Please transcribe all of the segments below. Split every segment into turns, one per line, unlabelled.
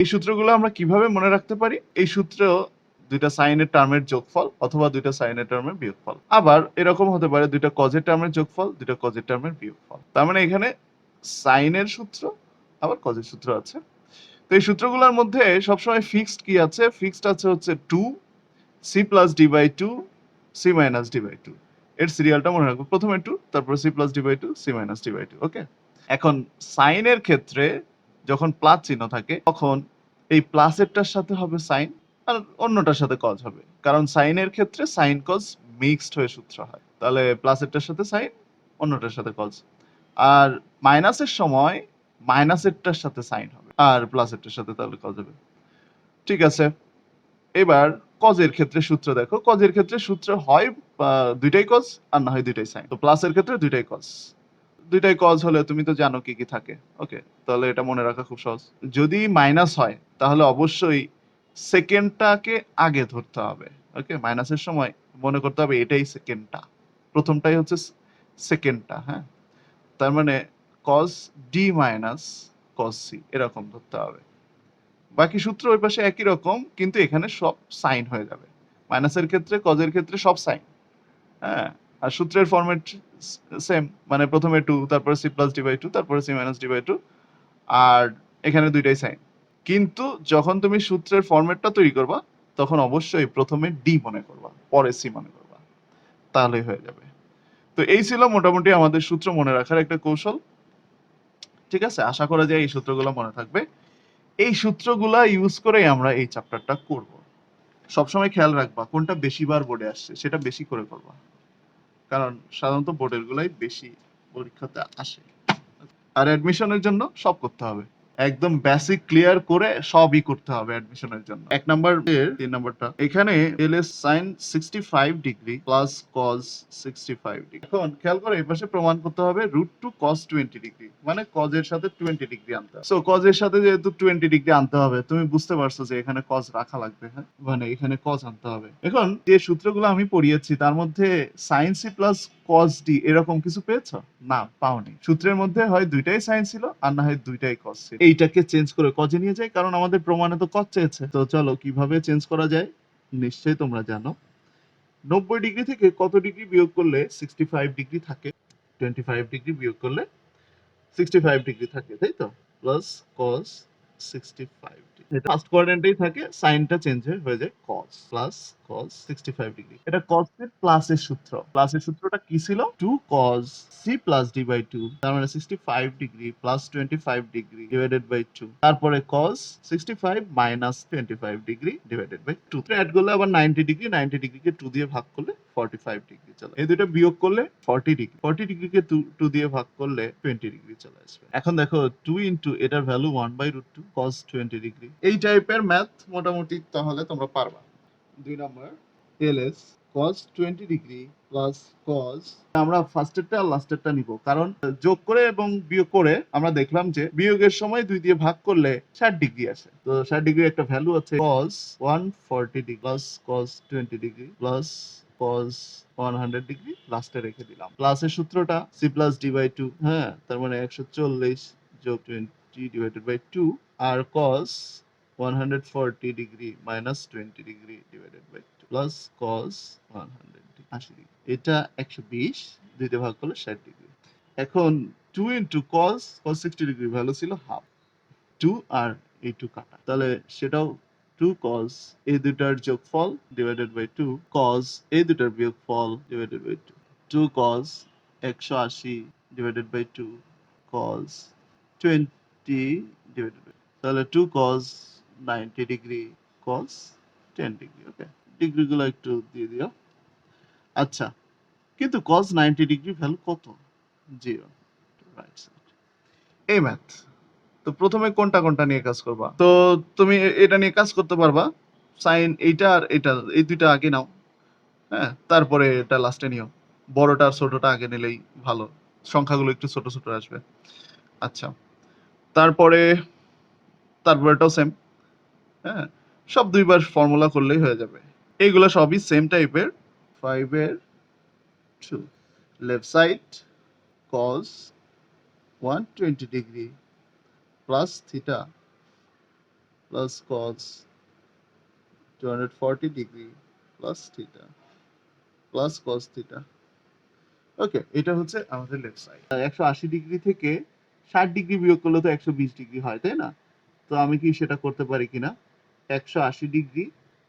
এই সূত্রগুলো আমরা কিভাবে মনে রাখতে পারি? এই সূত্র দুইটা সাইনের টার্মের যোগফল অথবা দুইটা সাইনের টার্মের বিয়োগফল। আবার এরকম হতে পারে দুইটা কজের টার্মের যোগফল, দুইটা কজের টার্মের বিয়োগফল। তার মানে এখানে সাইনের সূত্র আবার কজের সূত্র আছে। তো এই সূত্রগুলোর মধ্যে সবসময় ফিক্সড কি আছে? ফিক্সড আছে হচ্ছে 2 c plus D by 2 c minus D by 2। এর সিরিয়ালটা মনে রাখবো। প্রথমে 2, তারপরে c plus D by 2 c minus D by 2। Okay? এখন সাইনের ক্ষেত্রে যখন প্লাস চিহ্ন থাকে তখন এই প্লাসেরটার সাথে হবে সাইন আর অন্যটার সাথে কজ হবে, কারণ সাইনের ক্ষেত্রে সাইন কজ মিক্সড হয়ে সূত্র হয়। তাহলে প্লাসেরটার সাথে সাইন, অন্যটার সাথে কজ। আর মাইনাসের সময় মাইনাসেরটার সাথে সাইন হবে আর প্লাসেরটার সাথে তাহলে কজ হবে। ঠিক আছে, এবার কজের ক্ষেত্রে সূত্র দেখো। কজের ক্ষেত্রে সূত্র হয় দুইটাই কজ আর না হয় দুইটাই সাইন। তো প্লাসের ক্ষেত্রে দুইটাই কজ। দুইটাই কজ হলে তুমি তো জানো কি কি থাকে। ওকে, তাহলে এটা মনে রাখা খুব সহজ। যদি মাইনাস হয় তাহলে অবশ্যই সেকেন্ডটাকে আগে ধরতে হবে। ওকে, মাইনাসের সময় মনে করতে হবে এটাই সেকেন্ডটা, প্রথমটাই হচ্ছে সেকেন্ডটা। হ্যাঁ, তার মানে cos D minus cos C এরকম ধরতে হবে। বাকি সূত্র ওই পাশে একই রকম, কিন্তু এখানে সব সাইন হয়ে যাবে। মাইনাসের ক্ষেত্রে কজের ক্ষেত্রে সব সাইন। হ্যাঁ, আর সূত্রের ফরম্যাট সেম, মানে প্রথমে 2, তারপরে c প্লাস ডি বাই 2, তারপরে c মাইনাস ডি বাই 2, আর এখানে দুইটাই সাইন। কিন্তু যখন তুমি সূত্রের ফরম্যাটটা তৈরি করবা তখন অবশ্যই প্রথমে ডি মনে করবা, পরে সি মনে করবা, তাহলেই হয়ে যাবে। তো এই ছিল মোটামুটি আমাদের সূত্র মনে রাখার একটা কৌশল। ঠিক আছে, আশা করা যায় এই সূত্রগুলো মনে থাকবে। এই সূত্রগুলা ইউজ করেই আমরা এই চ্যাপ্টারটা করব। সবসময় খেয়াল রাখবা কোনটা বেশিবার বোর্ডে আসছে সেটা বেশি করে করবা, কারণ সাধারণত বোর্ডের গুলাই বেশি পরীক্ষাতে আসে। আর অ্যাডমিশনের জন্য সব করতে হবে, একদম বেসিক ক্লিয়ার করে সবই করতে হবে অ্যাডমিশনের জন্য। 1 নাম্বার এর 3 নাম্বারটা এখানে ls sin 65 degree plus cos 65 degree. এখন খেয়াল করে এই পাশে প্রমাণ করতে হবে √2 cos 20 ডিগ্রি, মানে cos এর সাথে 20 ডিগ্রি আনতে হবে। সো cos এর সাথে যেহেতু 20 ডিগ্রি আনতে হবে, তুমি বুঝতে পারছো যে এখানে cos রাখা লাগবে। হ্যাঁ, মানে এখানে cos আনতে হবে। এখন যে সূত্রগুলো আমি পড়িয়েছি তার মধ্যে sin c plus cos d এরকম কিছু পেয়েছো? না, পাওনি। সূত্রের মধ্যে হয় দুইটাই সাইন ছিল আর না হয় দুইটাই কস ছিল। এইটাকে চেঞ্জ করে কজে নিয়ে যাই, কারণ আমাদের প্রমাণে তো কজ চেয়েছে। তো চলো কিভাবে চেঞ্জ করা যায় নিশ্চয়ই তোমরা জানো। 90 ডিগ্রি থেকে কত ডিগ্রি বিয়োগ করলে 65 ডিগ্রি থাকে? 25 ডিগ্রি বিয়োগ করলে 65 ডিগ্রি থাকে, তাই তো? প্লাস কস 65 ডিগ্রি, এটা ফার্স্ট কোয়াড্রেন্টেই থাকে, সাইনটা চেঞ্জ হয়ে যায় কস, প্লাস কস 65 ডিগ্রি। এটা কস এর প্লাসের সূত্র। প্লাসের সূত্রটা কি ছিল? 2 cos c plus d by 2, তার মানে 65 degree plus 25 degree divided by 2, তারপরে cos 65 minus 25 degree divided by 2। Add করলে আবার 90 ডিগ্রি, 90 ডিগ্রিকে 2 দিয়ে ভাগ করলে 45 ডিগ্রি চলে। এই দুটো বিয়োগ করলে 40 ডিগ্রি, 40 ডিগ্রিকে 2 দিয়ে ভাগ করলে 20 ডিগ্রি চলে আসবে। এখন দেখো 2 ইনটু এটার ভ্যালু 1/√2 cos 20 ডিগ্রি। এই টাইপের ম্যাথ মোটামুটি তাহলে তোমরা পারবা। 2 number ls cos 20 degree plus cos, আমরা ফার্স্টেরটা আর লাস্টেরটা নিব, কারণ যোগ করে এবং বিয়োগ করে আমরা দেখলাম যে বিয়োগের সময় 2 দিয়ে ভাগ করলে 60 ডিগ্রি আসে। তো 60 ডিগ্রি একটা ভ্যালু আছে cos 140 degree plus cos 20 degree plus cos 100 degree লাস্টে রেখে দিলাম। প্লাসের সূত্রটা c প্লাস d বাই 2, হ্যাঁ, তার মানে 140 যোগ 20 ডিভাইডেড বাই 2, আর cos 140 degree minus 20 degree divided by 2 plus cos 100 80 degree. এটা 120 দুইতে ভাগ করলে 60 ডিগ্রি। এখন 2 ইনটু cos 60 ডিগ্রি ভ্যালু ছিল হাফ, 2 আর এই 2 কাটা, তাহলে সেটাও 2 cos এই দুটার যোগফল ডিভাইডেড বাই 2 cos এই দুটার বিয়োগফল divided by 2, 2 cos 180 divided by 2 cos 20 divided by, তাহলে 2 cos 90 degree cos 10 degree. Okay, ডিগ্রিগুলো একটু দিয়ে দিও। আচ্ছা, কিন্তু cos 90 ডিগ্রি ভ্যালু কত? 0, রাইট সাইড। এই ম্যাথ। তো প্রথমে কোনটা কোনটা নিয়ে কাজ করবা? তো তুমি এটা নিয়ে কাজ করতে পারবা। সাইন এইটা আর এটা, এই দুইটা আগে নাও। হ্যাঁ, তারপরে এটা লাস্টে নিও। বড়টা আর ছোটটা আগে নিলেই ভালো, সংখ্যাগুলো একটু ছোট ছোট আসবে। আচ্ছা, তারপরে তারপরেটাও সেম। হ্যাঁ, সব দুইবার ফর্মুলা করলেই হয়ে যাবে। এইগুলো সবই সেম টাইপের। 5 এর 2 left side cos 120 degree plus theta plus cos 240 degree plus theta plus cos theta. Okay, এটা হচ্ছে আমাদের লেফট সাইড। 180 ডিগ্রি থেকে 60 ডিগ্রি বিয়োগ করলে তো 120 ডিগ্রি হয়, তাই না? তো আমি কি সেটা করতে পারি কিনা? 180 ডিগ্রি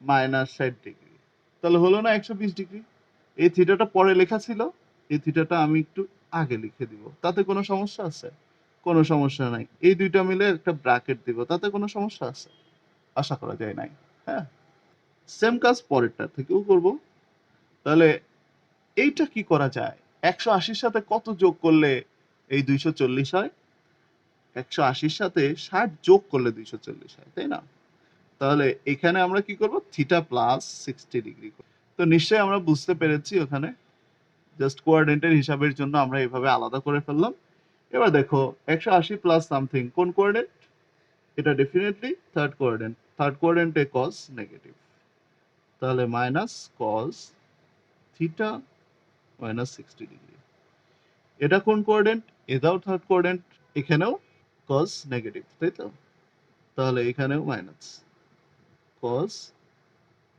মাইনাস 60 ডিগ্রি, তাহলে হলো না 120 ডিগ্রি। এই থিটাটা পরে লেখা ছিল, এই থিটাটা আমি একটু আগে লিখে দিব, তাতে কোনো সমস্যা আছে? কোনো সমস্যা নাই। এই দুইটা মিলে একটা ব্র্যাকেট দিব, তাতে কোনো সমস্যা আছে? আশা করা যায় নাই। হ্যাঁ, সেম কাজ পরেরটা থেকেও করব। তাহলে এইটা কি করা যায়? 180 সাথে কত যোগ করলে এই 240 হয়? 180 সাথে 60 যোগ করলে 240 হয়, তাই না? তাহলে এখানে আমরা কি করব? Theta plus 60 degree. তো নিশ্চয়ই আমরা বুঝতে পেরেছি ওখানে। জাস্ট কোঅর্ডিনেটের হিসাবের জন্য আমরা এভাবে আলাদা করে ফেললাম। এবার দেখো 180 প্লাস সামথিং কোন কোঅর্ডিনেট? এটা ডেফিনেটলি থার্ড কোঅর্ডিনেট। থার্ড কোঅর্ডিনেটে কজ নেগেটিভ, তাহলে minus cos theta minus 60 degree. এটা কোন কোঅর্ডিনেট? এটাও থার্ড কোঅর্ডিনেট। এখানেও কজ নেগেটিভ, তাই তো? তাহলে এখানেও minus cos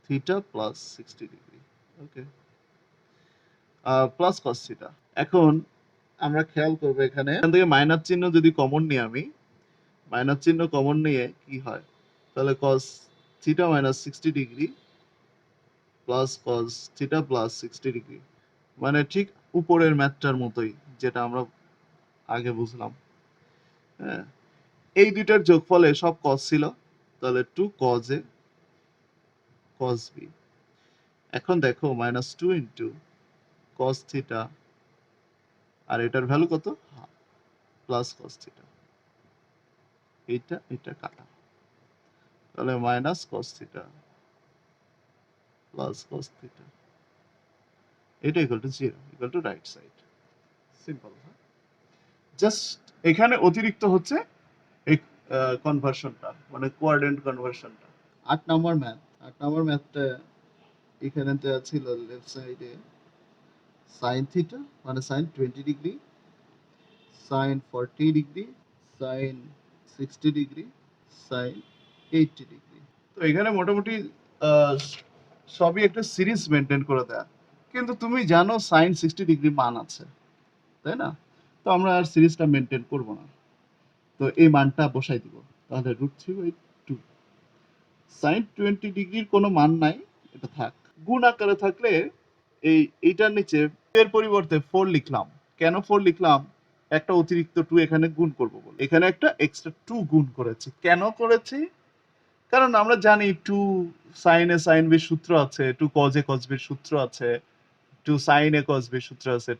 theta plus 60 degree. Okay, plus cos theta. এখন আমরা খেয়াল করবো এখানে এখান থেকে মাইনাস চিহ্ন যদি কমন নিই, আমি মাইনাস চিহ্ন কমন নিয়ে কি হয়? তাহলে cause theta minus 60 degree plus cos theta plus 60 degree, মানে ঠিক উপরের ম্যাথটার মতোই যেটা আমরা আগে বুঝলাম। হ্যাঁ, এই দুইটার যোগফলে সব কজ ছিল, তাহলে 2 কজ এ কজ বি। এখন দেখো মাইনাস 2 ইন্টু কজ থিটা, আর এটার ভ্যালু কত? Plus cos theta. এটা কাটা, তাহলে minus cos theta plus cos theta, এটা equal to 0, equal to right side. Simple. Just এখানে অতিরিক্ত হচ্ছে এই কনভার্সনটা, মানে কোঅর্ডিনেট কনভার্সনটা। 8 নম্বর ম্যাথ। 8 নম্বর ম্যাথটা এখানে দেওয়া ছিল লেফট সাইডে sin থিটা মানে sin 20 degree, sin 40 degree, sin 60 degree, sin 80 degree. তো এখানে মোটামুটি আহ, সবই একটা সিরিজ মেনটেন করে দেয়া, কিন্তু তুমি জানো sin 60 ডিগ্রি মান আছে, তাই না? তো আমরা আর সিরিজটা মেনটেন করব না, তো এই মানটা বসাই দিব। তাহলে √3/2 sin 20 ডিগ্রির কোনো মান নাই, এটা থাক। গুণ আকারে থাকলে এইটার নিচে এর পরিবর্তে 4 লিখলাম। কেন 4 লিখলাম? একটা অতিরিক্ত 2 এখানে গুণ করব বলে। এখানে একটা এক্সট্রা 2 গুণ করেছি। কেন করেছি? কারণ আমরা জানি 2 sin a sin b এর সূত্র আছে, 2 cos a cos b এর সূত্র আছে, 2 sin a cos b এর সূত্র আছে,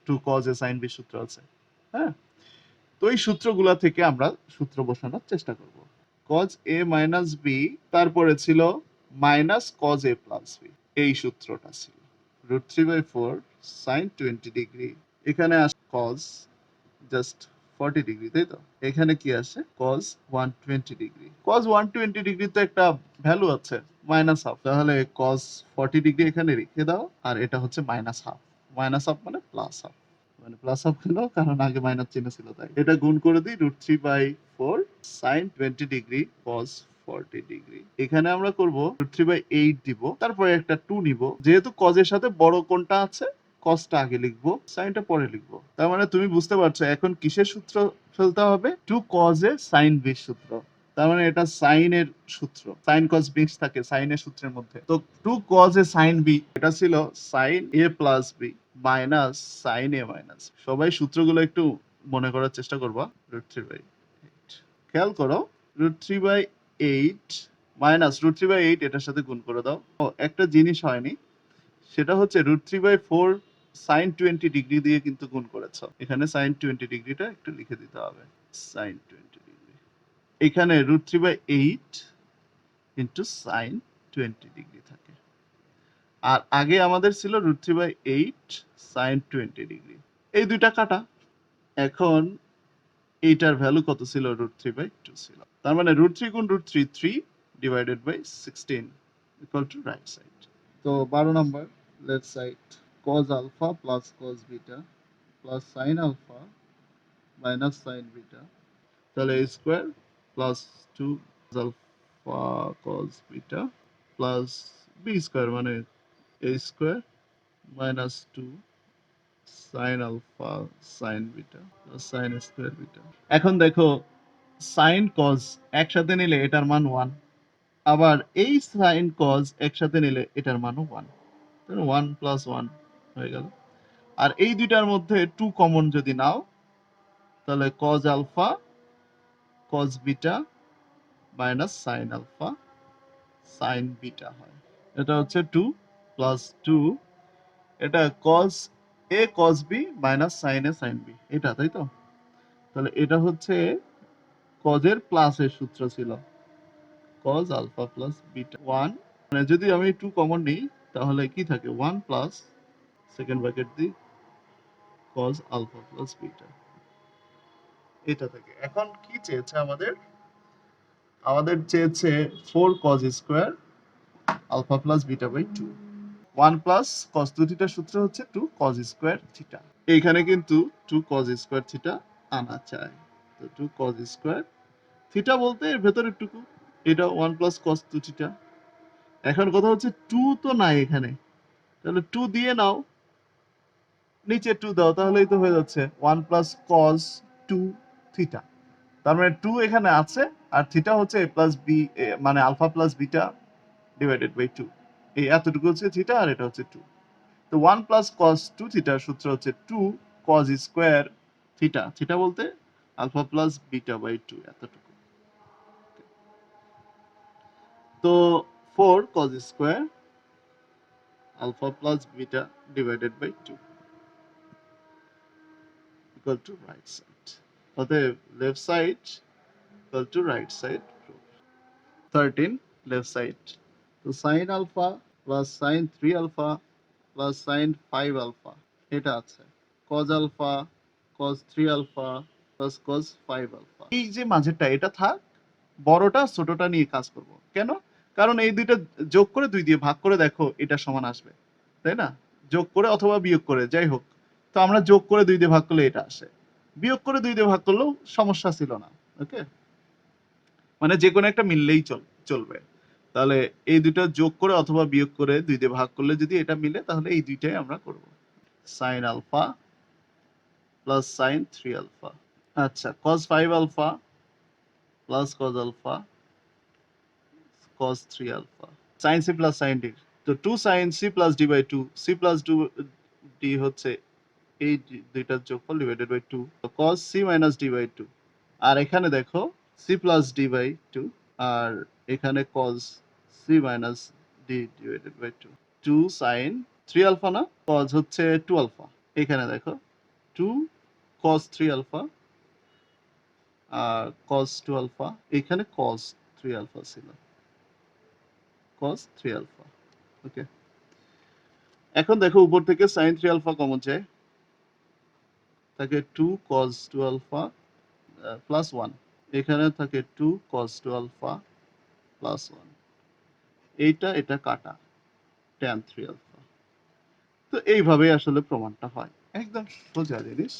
2 cos a sin b এর সূত্র আছে। হ্যাঁ, তো এই সূত্রগুলা থেকে আমরা সূত্র বসানোর চেষ্টা করব। cos a minus b, তারপরে ছিল minus cos a plus b, এই সূত্রটা ছিল। √3/4 sin 20 ডিগ্রি, এখানে আসে cos জাস্ট 40 ডিগ্রি, তাই তো? এখানে কি আসে? cos 120 degree. cos 120 ডিগ্রি তো একটা ভ্যালু আছে মাইনাস হাফ, তাহলে cos 40 ডিগ্রি এখানে রেখে দাও, আর এটা হচ্ছে মাইনাস হাফ। মাইনাস হাফ মানে প্লাস হাফ, মানে প্লাস হাফ হলো কারণ আগে মাইনাস চিহ্ন ছিল, তাই এটা গুণ করে দিই। √3/4 sin 20 ডিগ্রি cos 40 ডিগ্রি, এখানে আমরা করব √3/8 দিব, তারপরে একটা 2 নিব, যেহেতু cos এর সাথে বড় কোণটা আছে কসটা আগে লিখবো, সাইনটা পরে লিখবো। তার মানে তুমি বুঝতে পারছো এখন কিসের সূত্র ফেলতে হবে? 2 cos এ sin b সূত্র। তার মানে এটা সাইন এর সূত্র, সাইন cos b থাকে সাইনের সূত্রের মধ্যে। তো 2 cos এ sin b, এটা ছিল sin a plus b minus sin a minus. সবাই সূত্রগুলো একটু মনে করার চেষ্টা করবা। √3/8 খেয়াল করো, √3/8 মাইনাস √3/8 এটার সাথে গুণ করে দাও। ও একটা জিনিস হয়নি, সেটা হচ্ছে √3/4 sin 20 ডিগ্রি দিয়ে কিন্তু গুণ করেছ। এখানে sin 20 ডিগ্রিটা একটু লিখে দিতে হবে, sin 20 ডিগ্রি। এখানে √3/8 ইন্টু sin 20 ডিগ্রি থাকে, আর আগে আমাদের ছিল √3/8 sin 20 ডিগ্রি। এই দুইটা কাটা। এখন এইটার ভ্যালু কত ছিল? √3/2 ছিল। তার মানে √3 গুণ √3 3 divided by 16 equal to right side. তো 12 number left side, cos alpha plus cos beta plus sin alpha minus sin beta, তাহলে a square plus 2 alpha cos beta plus B square মানে A square minus 2 sine alpha sine beta plus sine square beta. এখন দেখো sign cause একসাথে নিলে এটার মান 1, আবার এই সাইন কজ একসাথে নিলে এটার মানও 1, 1 প্লাস 1 হয়ে গেল। আর এই দুইটার মধ্যে 2 কমন যদি নাও তাহলে cos alpha cos beta minus sine alpha sine beta হয়। এটা হচ্ছে 2 প্লাস 2, এটা cos A cos B minus sine A sine B, এটা তাই তো। তাহলে এটা হচ্ছে কজের প্লাসের সূত্র ছিল, কজ আলফা প্লাস বিটা 1, মানে যদি আমি 2 কমন নিই তাহলে কি থাকে 1 plus second bracket the cos alpha plus beta, এটা থাকে। এখন কি চেয়েছে আমাদের, আমাদের চেয়েছে 4 cos square alpha plus beta by 2। 1 plus cos 2 থিটার সূত্র হচ্ছে 2 cos স্কয়ার থিটা। এইখানে কিন্তু 2 cos স্কয়ার থিটা আনা চাই। তো 2 cos স্কয়ার থিটা বলতে এর ভেতরের টুকু, এটা 1 প্লাস cos 2 থিটা। এখন কথা হচ্ছে 2 তো নাই এখানে, তাহলে 2 দিয়ে নাও, নিচে 2 দাও, তাহলেই তো হয়ে যাচ্ছে 1 প্লাস cos 2 থিটা। তার মানে 2 এখানে আছে, আর থিটা হচ্ছে a প্লাস বি, মানে alpha plus beta divided by 2। এই এতটুকু হচ্ছে থিটা আর এটা হচ্ছে 2। তো 1 প্লাস cos 2 থিটার সূত্র হচ্ছে 2 cos স্কয়ার থিটা, থিটা বলতে আলফা প্লাস বিটা বাই 2 এতটুকু। তো 4 cos square alpha plus beta divided by 2 equal to right side. অতএব left side equal to right side. 13 left side. তো sin alpha plus sin 3 alpha plus sin 5 alpha এটা আছে, cos alpha cos 3 alpha plus cos 5 alpha। এই যে মাঝেরটা এটা থাক, বড়টা ছোটটা নিয়ে কাজ করব। কেন? কারণ এই দুইটা যোগ করে 2 দিয়ে ভাগ করে দেখো এটা সমান আসবে, তাই না? যোগ করে অথবা বিয়োগ করে যাই হোক। তো আমরা যোগ করে 2 দিয়ে ভাগ করলে এটা আসে, বিয়োগ করে 2 দিয়ে ভাগ করলেও সমস্যা ছিল না। ওকে, মানে যে কোনো একটা মিললেই চলবে। তাহলে এই দুটো যোগ করে অথবা বিয়োগ করে 2 দিয়ে ভাগ করলে যদি এটা মিলে তাহলে এই দুইটাই আমরা করব। sin alpha plus sin 3 alpha, আচ্ছা cos 5 alpha plus cos alpha cos 3 alpha, sin c plus sin d। তো 2 sin c plus d by 2, c plus d হচ্ছে এই দুইটার যোগফল ডিভাইডেড বাই 2, তো cos c minus d by 2। আর এখানে দেখো c প্লাস d বাই 2, আর এখানে cos c minus d divided by 2। 2 sin 3 alpha না, cos হচ্ছে 2 আলফা। এখানে দেখো 2 cos 3 আলফা আর cos 2 আলফা, এখানে cos 3 আলফা ছিল, cos 3 আলফা। ওকে, এখন দেখো উপর থেকে sin 3 আলফা কমন যায়, থাকে 2 cos 2 আলফা প্লাস 1, এখানে থাকে 2 cos 2 আলফা প্লাস 1, এইটা এটা কাটা tan 3 আলফা। তো এইভাবেই আসলে প্রমাণটা হয়, একদম সোজা জিনিস।